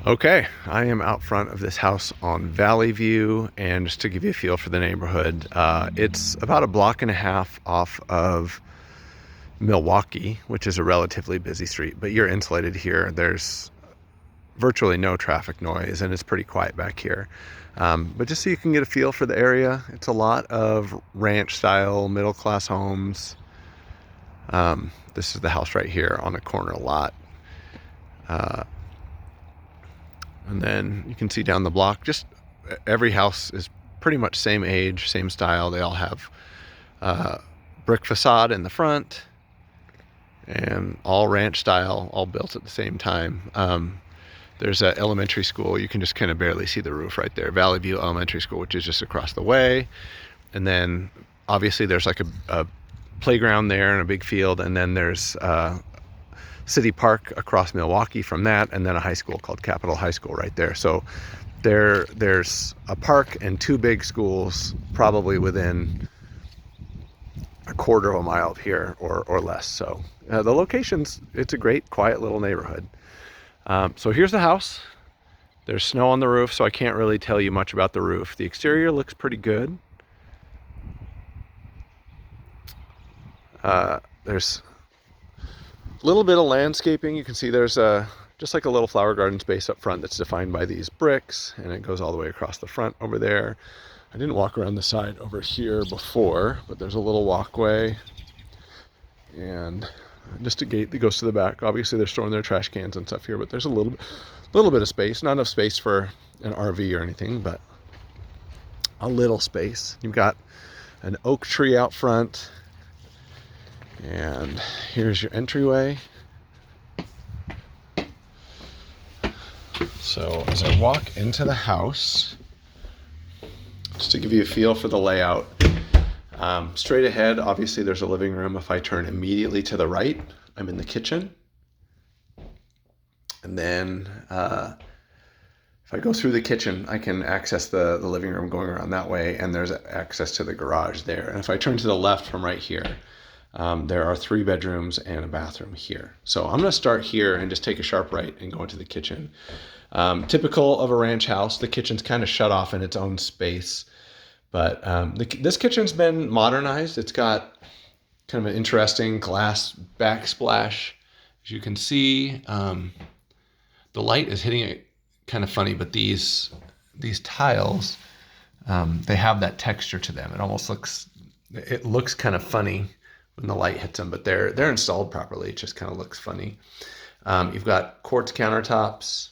Okay, I am out front of this house on Valley View, and just to give you a feel for the neighborhood, it's about a block and a half off of Milwaukee, which is a relatively busy street, but you're insulated here. There's virtually no traffic noise, and it's pretty quiet back here. But just so you can get a feel for the area, it's a lot of ranch-style, middle-class homes. This is the house right here on a corner lot. And then you can see down the block, just every house is pretty much same age, same style. They all have brick facade in the front and all ranch style, all built at the same time. There's an elementary school. You can just kind of barely see the roof right there. Valley View Elementary School, which is just across the way. And then obviously there's like a playground there and a big field. And then there's City Park across Milwaukee from that, and then a high school called Capitol High School right there. So there's a park and two big schools probably within a quarter of a mile of here or less. So the location's, it's a great quiet little neighborhood. So here's the house. There's snow on the roof, so I can't really tell you much about the roof. The exterior looks pretty good. There's a little bit of landscaping. You can see there's just like a little flower garden space up front that's defined by these bricks, and it goes all the way across the front over there. I didn't walk around the side over here before, but there's a little walkway and just a gate that goes to the back. Obviously they're storing their trash cans and stuff here, but there's a little bit of space. Not enough space for an RV or anything, but a little space. You've got an oak tree out front, and here's your entryway. So as I walk into the house, just to give you a feel for the layout, straight ahead, obviously there's a living room. If I turn immediately to the right, I'm in the kitchen. And then if I go through the kitchen, I can access the living room going around that way, and there's access to the garage there. And if I turn to the left from right here, there are 3 bedrooms and a bathroom here. So I'm going to start here and just take a sharp right and go into the kitchen. Typical of a ranch house, the kitchen's kind of shut off in its own space. But this kitchen's been modernized. It's got kind of an interesting glass backsplash. As you can see, the light is hitting it kind of funny, but these tiles, they have that texture to them. It looks kind of funny when the light hits them, but they're installed properly. It just kind of looks funny. You've got quartz countertops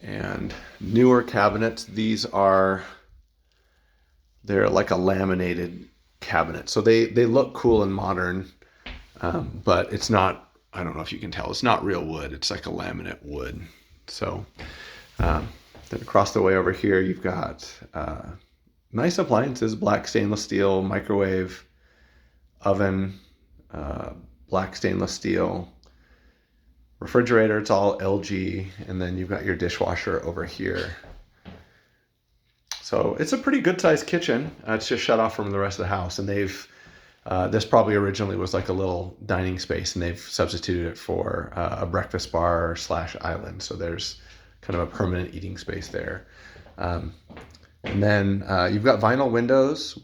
and newer cabinets. They're like a laminated cabinet, so they look cool and modern, but it's not, I don't know if you can tell, it's not real wood. It's like a laminate wood. So then across the way over here, you've got nice appliances: black stainless steel microwave, oven, black stainless steel refrigerator. It's all LG. And then you've got your dishwasher over here. So it's a pretty good sized kitchen. It's just shut off from the rest of the house. And this probably originally was like a little dining space, and they've substituted it for a breakfast bar / island. So there's kind of a permanent eating space there. And then you've got vinyl windows,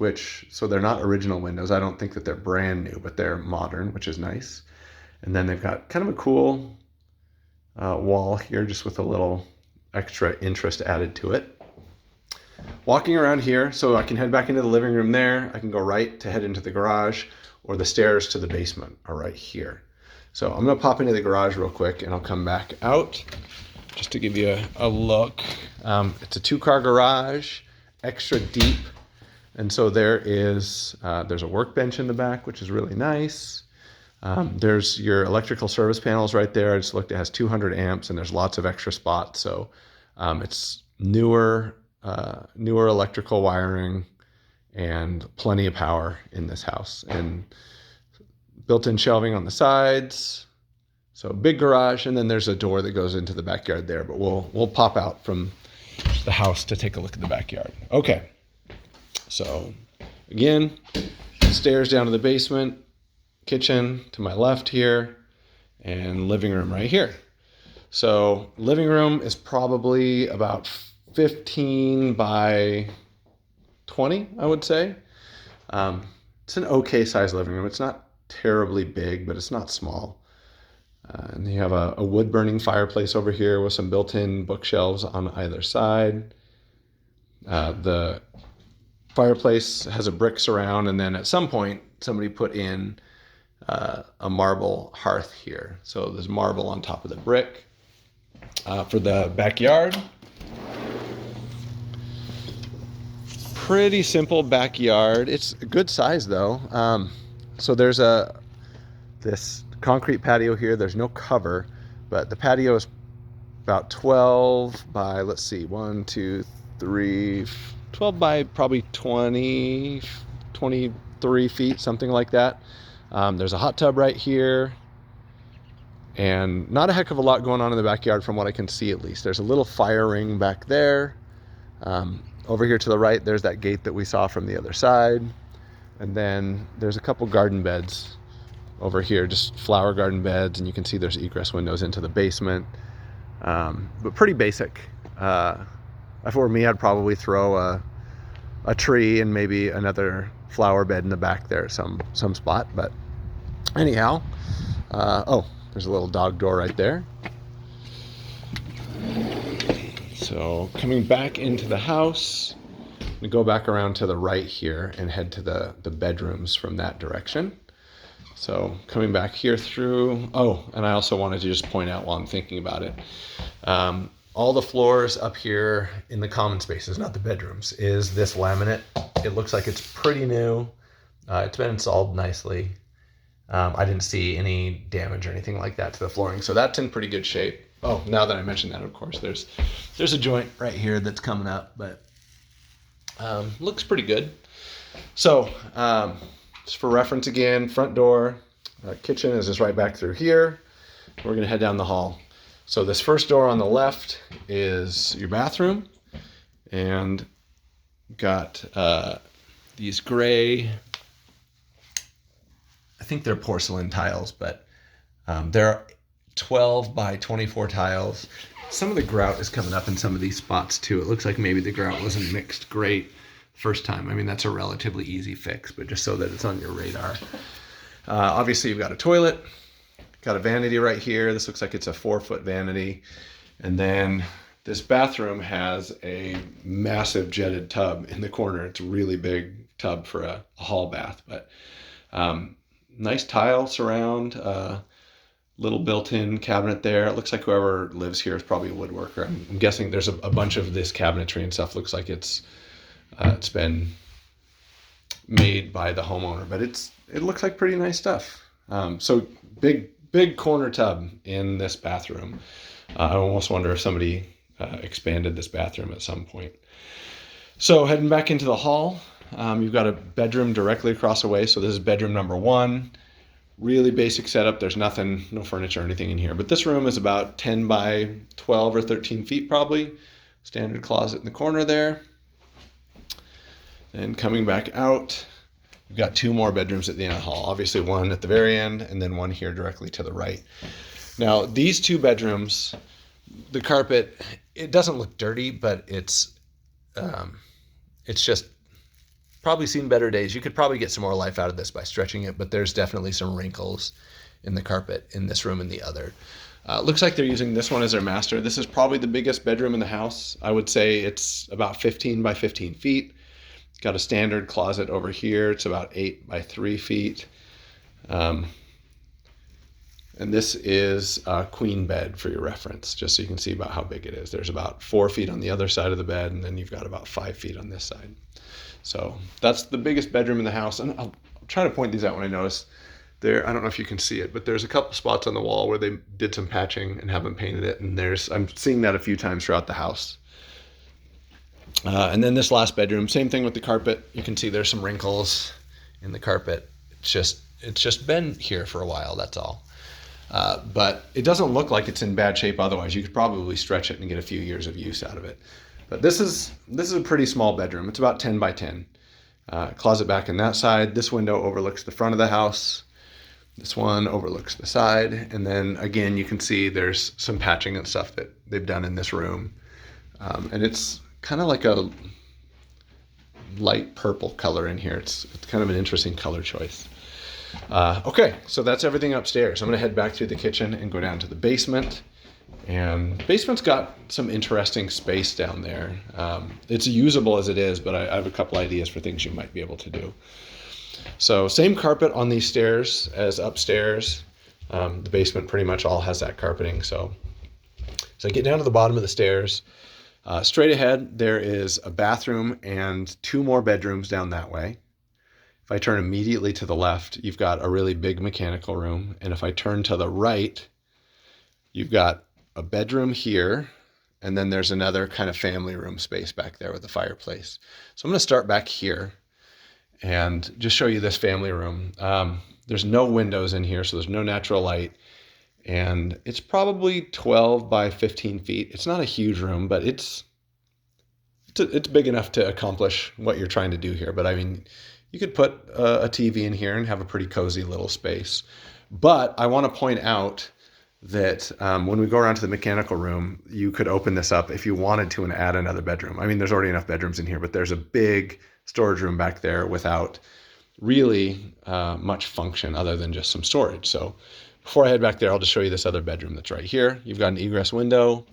so they're not original windows. I don't think that they're brand new, but they're modern, which is nice. And then they've got kind of a cool wall here, just with a little extra interest added to it. Walking around here, so I can head back into the living room there. I can go right to head into the garage, or the stairs to the basement are right here. So I'm going to pop into the garage real quick, and I'll come back out just to give you a look. It's a 2-car garage, extra deep. And so there's a workbench in the back, which is really nice. There's your electrical service panels right there. I just looked, it has 200 amps, and there's lots of extra spots. So it's newer electrical wiring and plenty of power in this house, and built-in shelving on the sides. So big garage, and then there's a door that goes into the backyard there, but we'll pop out from the house to take a look at the backyard. Okay, so again, stairs down to the basement, kitchen to my left here, and living room right here. So living room is probably about 15 by 20, I would say. It's an okay sized living room. It's not terribly big, but it's not small. And you have a wood burning fireplace over here with some built-in bookshelves on either side. The fireplace has a brick surround, and then at some point somebody put in a marble hearth here. So there's marble on top of the brick. For the backyard, pretty simple backyard. It's a good size though. So there's this concrete patio here. There's no cover, but the patio is about 12 by, let's see, 1, 2, 3, 12 by probably 20, 23 feet, something like that. There's a hot tub right here, and not a heck of a lot going on in the backyard from what I can see, at least. There's a little fire ring back there. Over here to the right, there's that gate that we saw from the other side. And then there's a couple garden beds over here, just flower garden beds, and you can see there's egress windows into the basement. But pretty basic. If it were me, I'd probably throw a tree and maybe another flower bed in the back there, some spot. But anyhow, oh, there's a little dog door right there. So coming back into the house, we go back around to the right here and head to the bedrooms from that direction. So coming back here through, oh, and I also wanted to just point out while I'm thinking about it, all the floors up here in the common spaces, not the bedrooms, is this laminate. It looks like it's pretty new. It's been installed nicely. I didn't see any damage or anything like that to the flooring, so that's in pretty good shape. Oh, now that I mentioned that, of course, there's a joint right here that's coming up, but looks pretty good. So just for reference again, front door, kitchen is just right back through here. We're gonna head down the hall. So this first door on the left is your bathroom, and got these gray, I think they're porcelain tiles, but they're 12 by 24 tiles. Some of the grout is coming up in some of these spots too. It looks like maybe the grout wasn't mixed great first time. I mean, that's a relatively easy fix, but just so that it's on your radar. Obviously, you've got a toilet, got a vanity right here. This looks like it's a 4-foot vanity. And then this bathroom has a massive jetted tub in the corner. It's a really big tub for a hall bath, but nice tile surround, little built-in cabinet there. It looks like whoever lives here is probably a woodworker. I'm guessing there's a bunch of this cabinetry and stuff. Looks like it's been made by the homeowner, but it looks like pretty nice stuff. So big corner tub in this bathroom. I almost wonder if somebody expanded this bathroom at some point. So heading back into the hall, you've got a bedroom directly across the way. So this is bedroom number 1. Really basic setup. There's nothing, no furniture or anything in here. But this room is about 10 by 12 or 13 feet probably. Standard closet in the corner there. And coming back out, we've got 2 more bedrooms at the end of the hall. Obviously one at the very end and then one here directly to the right. Now these 2 bedrooms, the carpet, it doesn't look dirty, but it's just probably seen better days. You could probably get some more life out of this by stretching it, but there's definitely some wrinkles in the carpet in this room and the other. Looks like they're using this one as their master. This is probably the biggest bedroom in the house. I would say it's about 15 by 15 feet. Got a standard closet over here. It's about 8 by 3 feet. And this is a queen bed for your reference, just so you can see about how big it is. There's about 4 feet on the other side of the bed, and then you've got about 5 feet on this side. So that's the biggest bedroom in the house. And I'll try to point these out when I notice. There, I don't know if you can see it, but there's a couple spots on the wall where they did some patching and haven't painted it. And I'm seeing that a few times throughout the house. And then this last bedroom, same thing with the carpet. You can see there's some wrinkles in the carpet. It's just been here for a while, that's all. But it doesn't look like it's in bad shape otherwise. You could probably stretch it and get a few years of use out of it. But this is a pretty small bedroom. It's about 10 by 10. Closet back in that side. This window overlooks the front of the house. This one overlooks the side. And then again, you can see there's some patching and stuff that they've done in this room. And it's kind of like a light purple color in here. It's kind of an interesting color choice. Okay, so that's everything upstairs. I'm gonna head back through the kitchen and go down to the basement. And basement's got some interesting space down there. It's usable as it is, but I have a couple ideas for things you might be able to do. So same carpet on these stairs as upstairs. The basement pretty much all has that carpeting. So I get down to the bottom of the stairs. Straight ahead, there is a bathroom and 2 more bedrooms down that way. If I turn immediately to the left, you've got a really big mechanical room. And if I turn to the right, you've got a bedroom here, and then there's another kind of family room space back there with a fireplace. So I'm going to start back here and just show you this family room. There's no windows in here, so there's no natural light. And it's probably 12 by 15 feet. It's not a huge room, but it's big enough to accomplish what you're trying to do here. But I mean, you could put a TV in here and have a pretty cozy little space. But I want to point out that when we go around to the mechanical room, you could open this up if you wanted to and add another bedroom. I mean, there's already enough bedrooms in here, but there's a big storage room back there without really much function other than just some storage. So before I head back there, I'll just show you this other bedroom that's right here. You've got an egress window,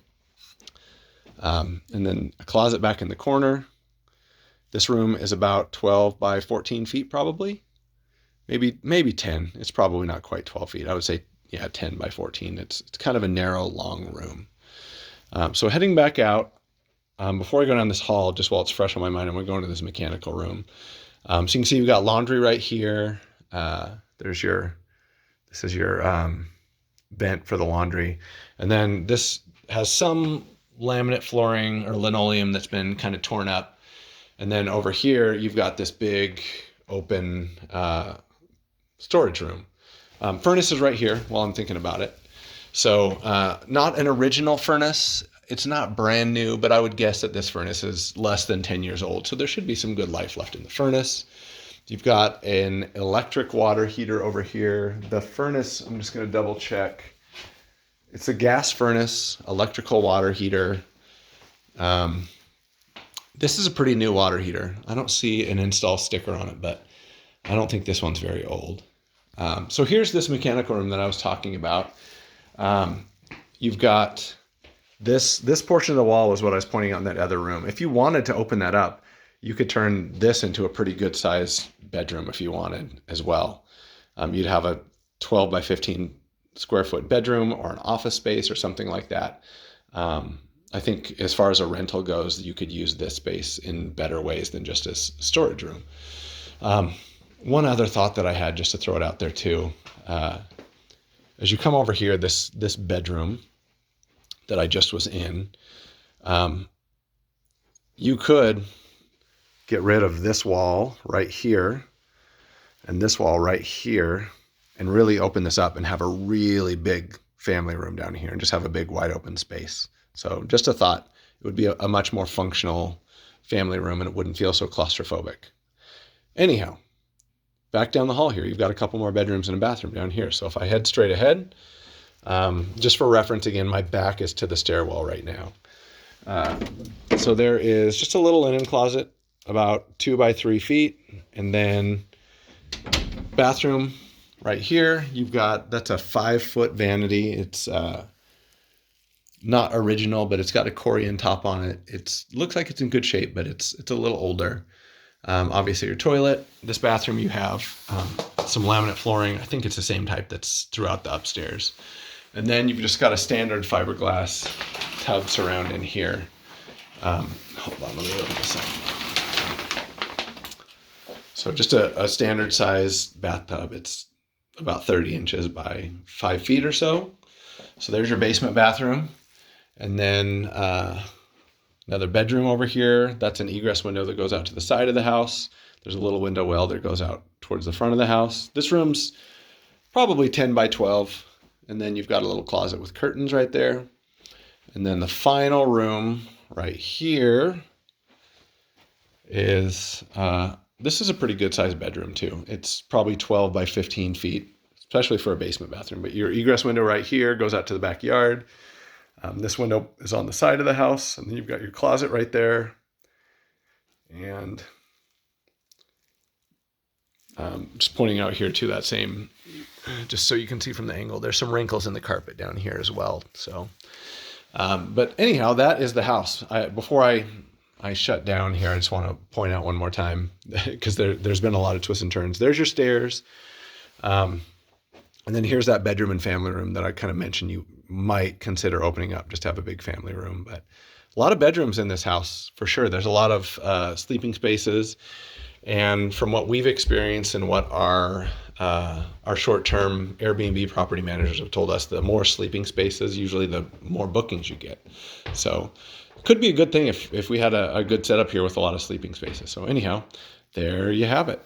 and then a closet back in the corner. This room is about 12 by 14 feet probably, maybe 10. It's probably not quite 12 feet. I would say, yeah, 10 by 14. It's kind of a narrow, long room. So heading back out, before I go down this hall, just while it's fresh on my mind, I'm going to go into this mechanical room. So you can see you've got laundry right here. This is your vent for the laundry. And then this has some laminate flooring or linoleum that's been kind of torn up. And then over here, you've got this big open storage room. Furnace is right here while I'm thinking about it. So not an original furnace. It's not brand new, but I would guess that this furnace is less than 10 years old. So there should be some good life left in the furnace. You've got an electric water heater over here. The furnace, I'm just going to double check. It's a gas furnace, electrical water heater. This is a pretty new water heater. I don't see an install sticker on it, but I don't think this one's very old. So here's this mechanical room that I was talking about. You've got this portion of the wall is what I was pointing out in that other room. If you wanted to open that up, you could turn this into a pretty good sized bedroom if you wanted as well. You'd have a 12 by 15 square foot bedroom or an office space or something like that. I think as far as a rental goes, you could use this space in better ways than just as storage room. One other thought that I had, just to throw it out there too, as you come over here, this bedroom that I just was in, you could get rid of this wall right here and this wall right here and really open this up and have a really big family room down here and just have a big wide open space. So just a thought, it would be a much more functional family room and it wouldn't feel so claustrophobic. Anyhow, back down the hall here, you've got a couple more bedrooms and a bathroom down here. So if I head straight ahead, just for reference again, my back is to the stairwell right now. So there is just a little linen closet, about 2 by 3 feet, and then bathroom right here. You've got, that's a 5-foot vanity. It's not original, but it's got a Corian top on it. It looks like it's in good shape, but it's a little older. Obviously your toilet. This bathroom, you have some laminate flooring. I think it's the same type that's throughout the upstairs. And then you've just got a standard fiberglass tub surround in here. Hold on, let me open this up. So just a standard size bathtub. It's about 30 inches by 5 feet or so. So there's your basement bathroom. And then another bedroom over here. That's an egress window that goes out to the side of the house. There's a little window well that goes out towards the front of the house. This room's probably 10 by 12. And then you've got a little closet with curtains right there. And then the final room right here is, this is a pretty good sized bedroom too. It's probably 12 by 15 feet. It's especially for a basement bathroom. But your egress window right here goes out to the backyard. This window is on the side of the house, and then you've got your closet right there. And just pointing out here too, that same, just so you can see from the angle, there's some wrinkles in the carpet down here as well. So, but anyhow, that is the house. Before I shut down here, I just want to point out one more time, because there's been a lot of twists and turns. There's your stairs. And then here's that bedroom and family room that I kind of mentioned you might consider opening up just to have a big family room. But a lot of bedrooms in this house, for sure. There's a lot of sleeping spaces. And from what we've experienced and what our short-term Airbnb property managers have told us, the more sleeping spaces, usually the more bookings you get. So it could be a good thing if we had a good setup here with a lot of sleeping spaces. So anyhow, there you have it.